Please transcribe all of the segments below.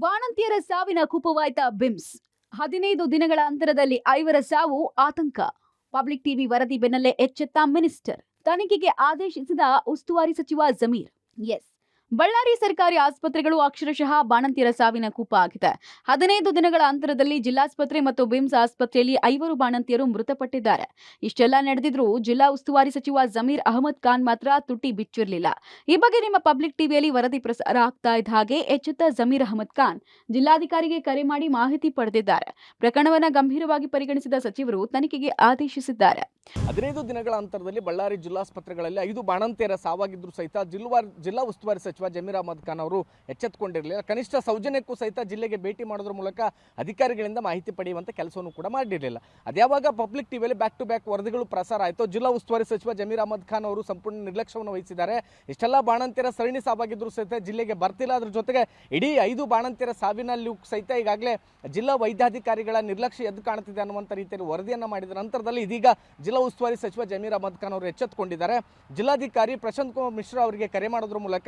ಬಾಣಂತಿಯರ ಸಾವಿನ ಕೂಪವಾಯ್ತ ಬಿಮ್ಸ್. 15 ದಿನಗಳ ಅಂತರದಲ್ಲಿ 5 ಸಾವು ಆತಂಕ. ಪಬ್ಲಿಕ್ ಟಿವಿ ವರದಿ ಬೆನ್ನಲ್ಲೇ ಎಚ್ಚೆತ್ತ ಮಿನಿಸ್ಟರ್. ತನಿಖೆಗೆ ಆದೇಶಿಸಿದ ಉಸ್ತುವಾರಿ ಸಚಿವ ಜಮೀರ್. ಬಳ್ಳಾರಿ ಸರ್ಕಾರಿ ಆಸ್ಪತ್ರೆಗಳು ಅಕ್ಷರಶಃ ಬಾಣಂತಿಯರ ಸಾವಿನ ಕೂಪ ಆಗಿದೆ. 15 ದಿನಗಳ ಅಂತರದಲ್ಲಿ ಜಿಲ್ಲಾಸ್ಪತ್ರೆ ಮತ್ತು ಬಿಮ್ಸ್ ಆಸ್ಪತ್ರೆಯಲ್ಲಿ 5 ಬಾಣಂತಿಯರು ಮೃತಪಟ್ಟಿದ್ದಾರೆ. ಇಷ್ಟೆಲ್ಲ ನಡೆದಿದ್ರೂ ಜಿಲ್ಲಾ ಉಸ್ತುವಾರಿ ಸಚಿವ ಜಮೀರ್ ಅಹಮದ್ ಖಾನ್ ಮಾತ್ರ ತುಟಿ ಬಿಚ್ಚಿರಲಿಲ್ಲ. ಈ ಬಗ್ಗೆ ನಿಮ್ಮ ಪಬ್ಲಿಕ್ ಟಿವಿಯಲ್ಲಿ ವರದಿ ಪ್ರಸಾರ ಆಗ್ತಾ ಇದ್ದ ಹಾಗೆ ಎಚ್ಚೆತ್ತ ಜಮೀರ್ ಅಹಮದ್ ಖಾನ್ ಜಿಲ್ಲಾಧಿಕಾರಿಗೆ ಕರೆ ಮಾಡಿ ಮಾಹಿತಿ ಪಡೆದಿದ್ದಾರೆ. ಪ್ರಕರಣವನ್ನು ಗಂಭೀರವಾಗಿ ಪರಿಗಣಿಸಿದ ಸಚಿವರು ತನಿಖೆಗೆ ಆದೇಶಿಸಿದ್ದಾರೆ. 15 ದಿನಗಳ ಅಂತರದಲ್ಲಿ ಬಳ್ಳಾರಿ ಜಿಲ್ಲಾಸ್ಪತ್ರೆಗಳಲ್ಲಿ 5 ಬಾಣಂತಿಯರ ಸಾವಾಗಿದ್ರೂ ಸಹಿತ ಜಿಲ್ಲಾ ಉಸ್ತುವಾರಿ ಸಚಿವ ಜಮೀರ್ ಅಹಮದ್ ಖಾನ್ ಅವರು ಎಚ್ಚೆತ್ತುಕೊಂಡಿರಲಿಲ್ಲ. ಕನಿಷ್ಠ ಸೌಜನ್ಯಕ್ಕೂ ಸಹಿತ ಜಿಲ್ಲೆಗೆ ಭೇಟಿ ಮಾಡೋದ್ರ ಮೂಲಕ ಅಧಿಕಾರಿಗಳಿಂದ ಮಾಹಿತಿ ಪಡೆಯುವಂತ ಕೆಲಸವನ್ನು ಕೂಡ ಮಾಡಿರಲಿಲ್ಲ. ಅದ್ಯಾವಾಗ ಪಬ್ಲಿಕ್ ಟಿವಿಯಲ್ಲಿ ಬ್ಯಾಕ್ ಟು ಬ್ಯಾಕ್ ವರದಿಗಳು ಪ್ರಸಾರ ಆಯಿತು, ಜಿಲ್ಲಾ ಉಸ್ತುವಾರಿ ಸಚಿವ ಜಮೀರ್ ಅಹಮದ್ ಖಾನ್ ಅವರು ಸಂಪೂರ್ಣ ನಿರ್ಲಕ್ಷ್ಯವನ್ನು ವಹಿಸಿದ್ದಾರೆ. ಇಷ್ಟೆಲ್ಲ ಬಾಣಂತಿಯರ ಸರಣಿ ಸಾವಾಗಿದ್ರೂ ಸಹಿತ ಜಿಲ್ಲೆಗೆ ಬರ್ತಿಲ್ಲ. ಅದ್ರ ಜೊತೆಗೆ ಇಡೀ 5 ಬಾಣಂತಿಯರ ಸಾವಿನಲ್ಲೂ ಸಹಿತ ಈಗಾಗಲೇ ಜಿಲ್ಲಾ ವೈದ್ಯಾಧಿಕಾರಿಗಳ ನಿರ್ಲಕ್ಷ್ಯ ಎದ್ದು ಕಾಣುತ್ತಿದೆ ಅನ್ನುವಂಥ ರೀತಿಯಲ್ಲಿ ವರದಿಯನ್ನು ಮಾಡಿದ ನಂತರದಲ್ಲಿ ಇದೀಗ ಜಿಲ್ಲಾ ಉಸ್ತುವಾರಿ ಸಚಿವ ಜಮೀರ್ ಅಹಮದ್ ಖಾನ್ ಅವರು ಎಚ್ಚೆತ್ತುಕೊಂಡಿದ್ದಾರೆ. ಜಿಲ್ಲಾಧಿಕಾರಿ ಪ್ರಶಾಂತ್ ಕುಮಾರ್ ಮಿಶ್ರಾ ಅವರಿಗೆ ಕರೆ ಮಾಡೋದ್ರ ಮೂಲಕ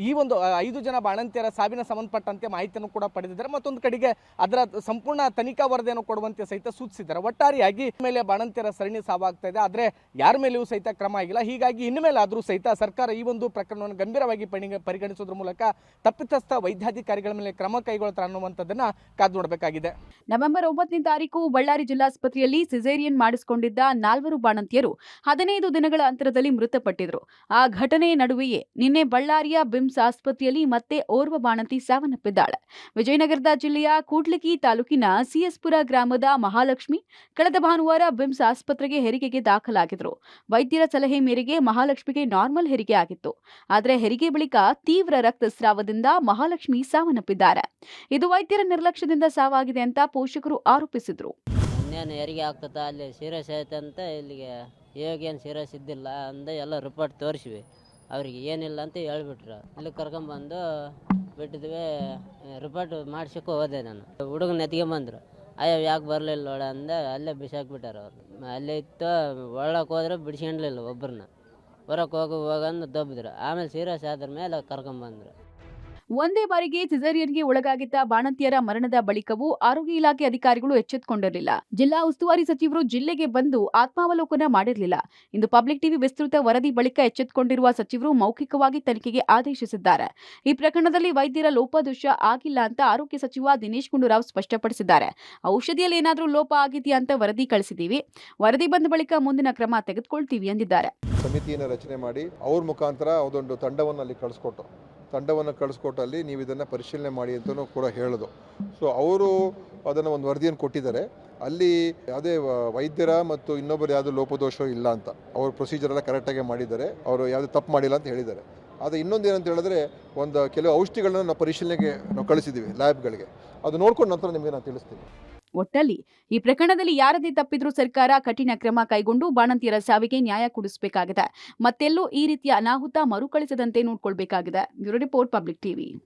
ಈ ಒಂದು 5 ಜನ ಬಾಣಂತಿಯರ ಸಾವಿನ ಸಂಬಂಧಪಟ್ಟಂತೆ ಮಾಹಿತಿಯನ್ನು ಕೂಡ ಪಡೆದಿದ್ದಾರೆ. ಮತ್ತೊಂದು ಕಡೆಗೆ ಅದರ ಸಂಪೂರ್ಣ ತನಿಖಾ ವರದಿಯನ್ನು ಕೊಡುವಂತೆ ಸಹಿತ ಸೂಚಿಸಿದ್ದಾರೆ. ಒಟ್ಟಾರೆಯಾಗಿ ಮೇಲೆ ಬಾಣಂತಿಯರ ಸರಣಿ ಸಾವಾಗ್ತಾ ಇದೆ, ಆದರೆ ಯಾರ ಮೇಲೆಯೂ ಸಹಿತ ಕ್ರಮ ಆಗಿಲ್ಲ. ಹೀಗಾಗಿ ಇನ್ನು ಮೇಲೆ ಆದರೂ ಸಹಿತ ಸರ್ಕಾರ ಈ ಒಂದು ಪ್ರಕರಣವನ್ನು ಗಂಭೀರವಾಗಿ ಪರಿಗಣಿಸೋದ್ರ ಮೂಲಕ ತಪ್ಪಿತಸ್ಥ ವೈದ್ಯಾಧಿಕಾರಿಗಳ ಮೇಲೆ ಕ್ರಮ ಕೈಗೊಳ್ತಾರೆ ಅನ್ನುವಂಥದ್ದನ್ನ ಕಾದು ನೋಡಬೇಕಾಗಿದೆ. ನವೆಂಬರ್ 9ನೇ ತಾರೀಕು ಬಳ್ಳಾರಿ ಜಿಲ್ಲಾಸ್ಪತ್ರೆಯಲ್ಲಿ ಸಿಸೇರಿಯನ್ ಮಾಡಿಸಿಕೊಂಡಿದ್ದ 4 ಬಾಣಂತಿಯರು 15 ದಿನಗಳ ಅಂತರದಲ್ಲಿ ಮೃತಪಟ್ಟಿದ್ರು. ಆ ಘಟನೆಯ ನಡುವೆಯೇ ನಿನ್ನೆ ಬಳ್ಳಾರಿಯ ಬಿಮ್ಸ್ ಆಸ್ಪತ್ರೆಯಲ್ಲಿ ಮತ್ತೆ ಓರ್ವ ಬಾಣಂತಿ ಸಾವನ್ನಪ್ಪಿದ್ದಾಳೆ. ವಿಜಯನಗರದ ಜಿಲ್ಲೆಯ ಕೂಡ್ಲಿಗಿ ತಾಲೂಕಿನ ಸಿಎಸ್ಪುರ ಗ್ರಾಮದ ಮಹಾಲಕ್ಷ್ಮಿ ಕಳೆದ ಭಾನುವಾರ ಬಿಮ್ಸ್ ಆಸ್ಪತ್ರೆಗೆ ಹೆರಿಗೆಗೆ ದಾಖಲಾಗಿದ್ರು. ವೈದ್ಯರ ಸಲಹೆ ಮೇರೆಗೆ ಮಹಾಲಕ್ಷ್ಮಿಗೆ ನಾರ್ಮಲ್ ಹೆರಿಗೆ ಆಗಿತ್ತು. ಆದರೆ ಹೆರಿಗೆ ಬಳಿಕ ತೀವ್ರ ರಕ್ತಸ್ರಾವದಿಂದ ಮಹಾಲಕ್ಷ್ಮಿ ಸಾವನ್ನಪ್ಪಿದ್ದಾರೆ. ಇದು ವೈದ್ಯರ ನಿರ್ಲಕ್ಷ್ಯದಿಂದ ಸಾವಾಗಿದೆ ಅಂತ ಪೋಷಕರು ಆರೋಪಿಸಿದ್ರು. ಹೆರಿಗೆ ಆಗ್ತದ ಅಲ್ಲಿ ಸೀರಿಯಸ್ ಆಯ್ತು ಅಂತ ಇಲ್ಲಿಗೆ ಏನು ಸೀರಿಯಸ್ ಇದ್ದಿಲ್ಲ ಅಂದ ಎಲ್ಲ ರಿಪೋರ್ಟ್ ತೋರಿಸಿವಿ. ಅವ್ರಿಗೆ ಏನಿಲ್ಲ ಅಂತ ಹೇಳ್ಬಿಟ್ರು. ಇಲ್ಲಿ ಕರ್ಕೊಂಬಂದು ಬಿಟ್ಟಿದ್ವಿ. ರಿಪೋರ್ಟ್ ಮಾಡ್ಸಕ್ಕೆ ಹೋದೆ ನಾನು. ಹುಡುಗನ ಎತ್ಕೊಂಬಂದ್ರು. ಅಯ್ಯೋ ಯಾಕೆ ಬರಲಿಲ್ಲ ನೋಡ ಅಂದ ಅಲ್ಲೇ ಬಿಸಾಕ್ಬಿಟ್ಟಾರ ಅವ್ರು. ಅಲ್ಲೇ ಇತ್ತು. ಒಳಕ್ಕೆ ಹೋದ್ರೆ ಬಿಡಿಸ್ಕೊಂಡ್ಲಿಲ್ಲ ಒಬ್ಬರನ್ನ. ಹೊರಕ್ಕೆ ಹೋಗಂದು ದಬ್ಬಿದ್ರು. ಆಮೇಲೆ ಸೀರಿಯಸ್ ಆದ್ರ ಮೇಲೆ ಕರ್ಕೊಂಬಂದ್ರು. ಒಂದೇ ಬಾರಿಗೆ ಸಿಸೇರಿಯನ್ಗೆ ಒಳಗಾಗಿದ್ದ ಬಾಣಂತಿಯರ ಮರಣದ ಬಳಿಕವೂ ಆರೋಗ್ಯ ಇಲಾಖೆ ಅಧಿಕಾರಿಗಳು ಎಚ್ಚೆತ್ತುಕೊಂಡಿರಲಿಲ್ಲ. ಜಿಲ್ಲಾ ಉಸ್ತುವಾರಿ ಸಚಿವರು ಜಿಲ್ಲೆಗೆ ಬಂದು ಆತ್ಮಾವಲೋಕನ ಮಾಡಿರಲಿಲ್ಲ. ಇಂದು ಪಬ್ಲಿಕ್ ಟಿವಿ ವಿಸ್ತೃತ ವರದಿ ಬಳಿಕ ಎಚ್ಚೆತ್ತುಕೊಂಡಿರುವ ಸಚಿವರು ಮೌಖಿಕವಾಗಿ ತನಿಖೆಗೆ ಆದೇಶಿಸಿದ್ದಾರೆ. ಈ ಪ್ರಕರಣದಲ್ಲಿ ವೈದ್ಯರ ಲೋಪದೋಷ ಆಗಿಲ್ಲ ಅಂತ ಆರೋಗ್ಯ ಸಚಿವ ದಿನೇಶ್ ಗುಂಡೂರಾವ್ ಸ್ಪಷ್ಟಪಡಿಸಿದ್ದಾರೆ. ಔಷಧಿಯಲ್ಲಿ ಏನಾದರೂ ಲೋಪ ಆಗಿದೆಯಾ ಅಂತ ವರದಿ ಕಳಿಸಿದ್ದೀವಿ. ವರದಿ ಬಂದ ಬಳಿಕ ಮುಂದಿನ ಕ್ರಮ ತೆಗೆದುಕೊಳ್ತೀವಿ ಎಂದಿದ್ದಾರೆ. ಸಮಿತಿಯನ್ನು ರಚನೆ ಮಾಡಿ ಅವ್ರ ಮುಖಾಂತರ ಅದೊಂದು ತಂಡವನ್ನು ಅಲ್ಲಿ ಕಳಿಸ್ಕೊಟ್ಟಲ್ಲಿ ನೀವು ಇದನ್ನು ಪರಿಶೀಲನೆ ಮಾಡಿ ಅಂತಲೂ ಕೂಡ ಹೇಳೋದು. ಸೊ ಅವರು ಅದನ್ನು ಒಂದು ವರದಿಯನ್ನು ಕೊಟ್ಟಿದ್ದಾರೆ. ಅಲ್ಲಿ ಯಾವುದೇ ವೈದ್ಯರ ಮತ್ತು ಇನ್ನೊಬ್ಬರು ಯಾವುದೇ ಲೋಪದೋಷ ಇಲ್ಲ ಅಂತ ಅವ್ರ ಪ್ರೊಸೀಜರ್ ಎಲ್ಲ ಕರೆಕ್ಟಾಗಿ ಮಾಡಿದ್ದಾರೆ. ಅವರು ಯಾವುದೇ ತಪ್ಪು ಮಾಡಿಲ್ಲ ಅಂತ ಹೇಳಿದ್ದಾರೆ. ಆದರೆ ಇನ್ನೊಂದು ಏನಂತ ಹೇಳಿದ್ರೆ ಕೆಲವು ಔಷಧಿಗಳನ್ನ ನಾವು ಪರಿಶೀಲನೆಗೆ ನಾವು ಕಳಿಸಿದ್ದೀವಿ ಲ್ಯಾಬ್ಗಳಿಗೆ. ಅದು ನೋಡ್ಕೊಂಡು ನಂತರ ನಿಮಗೆ ನಾನು ತಿಳಿಸ್ತೀನಿ. ಒಟ್ಟಲ್ಲಿ ಈ ಪ್ರಕರಣದಲ್ಲಿ ಯಾರದೇ ತಪ್ಪಿದ್ರೂ ಸರ್ಕಾರ ಕಠಿಣ ಕ್ರಮ ಕೈಗೊಂಡು ಬಾಣಂತಿಯರ ಸಾವಿಗೆ ನ್ಯಾಯ ಕೊಡಿಸಬೇಕಾಗಿದೆ. ಮತ್ತೆಲ್ಲೂ ಈ ರೀತಿಯ ಅನಾಹುತ ಮರುಕಳಿಸದಂತೆ ನೋಡಿಕೊಳ್ಳಬೇಕಾಗಿದೆ. Bureau report, public TV.